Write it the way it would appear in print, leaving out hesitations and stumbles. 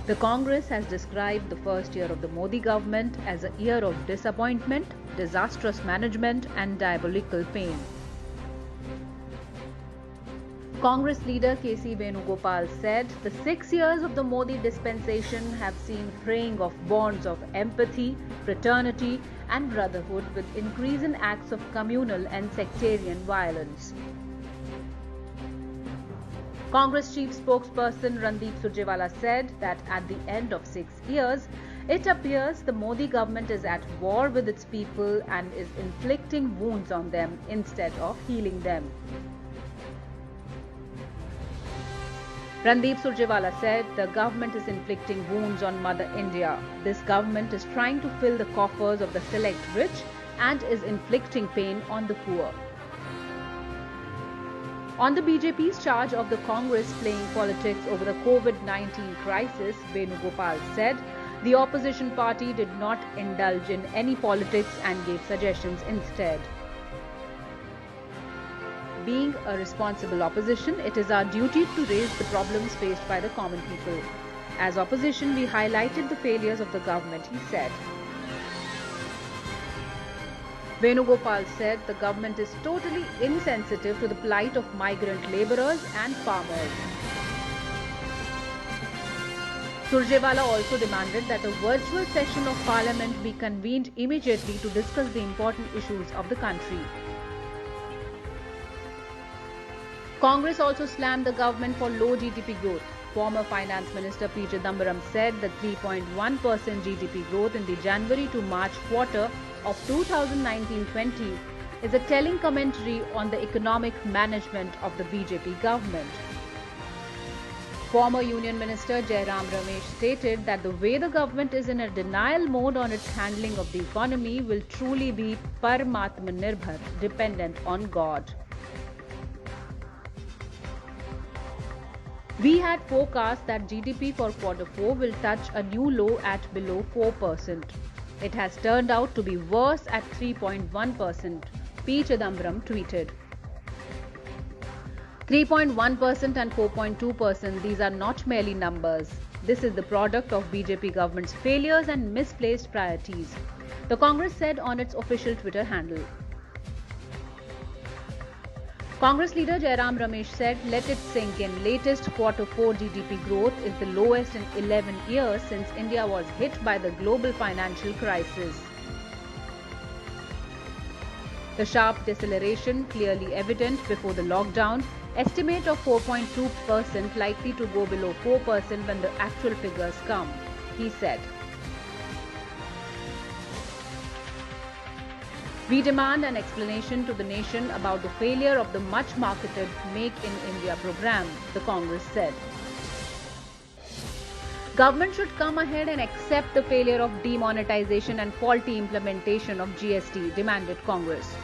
The Congress has described the first year of the Modi government as a year of disappointment, disastrous management, and diabolical pain. Congress leader K.C. Venugopal said the 6 years of the Modi dispensation have seen fraying of bonds of empathy, fraternity, and brotherhood with increase in acts of communal and sectarian violence. Congress chief spokesperson Randeep Surjewala said that at the end of 6 years, it appears the Modi government is at war with its people and is inflicting wounds on them instead of healing them. Randeep Surjewala said the government is inflicting wounds on Mother India. This government is trying to fill the coffers of the select rich and is inflicting pain on the poor. On the BJP's charge of the Congress playing politics over the COVID-19 crisis, Venugopal said the opposition party did not indulge in any politics and gave suggestions instead. Being a responsible opposition, it is our duty to raise the problems faced by the common people. As opposition, we highlighted the failures of the government, he said. Venugopal said the government is totally insensitive to the plight of migrant labourers and farmers. Surjewala also demanded that a virtual session of Parliament be convened immediately to discuss the important issues of the country. Congress also slammed the government for low GDP growth. Former Finance Minister P. Chidambaram said the 3.1% GDP growth in the January to March quarter of 2019-20 is a telling commentary on the economic management of the BJP government. Former Union Minister Jairam Ramesh stated that the way the government is in a denial mode on its handling of the economy will truly be Paramatma Nirbhar, dependent on God. We had forecast that GDP for Q4 will touch a new low at below 4%. It has turned out to be worse at 3.1%, P. Chidambaram tweeted. 3.1% and 4.2%, these are not merely numbers. This is the product of BJP government's failures and misplaced priorities, the Congress said on its official Twitter handle. Congress leader Jairam Ramesh said, let it sink in, latest Q4 GDP growth is the lowest in 11 years since India was hit by the global financial crisis. The sharp deceleration clearly evident before the lockdown, estimate of 4.2% likely to go below 4% when the actual figures come, he said. We demand an explanation to the nation about the failure of the much-marketed Make in India program, the Congress said. Government should come ahead and accept the failure of demonetization and faulty implementation of GST, demanded Congress.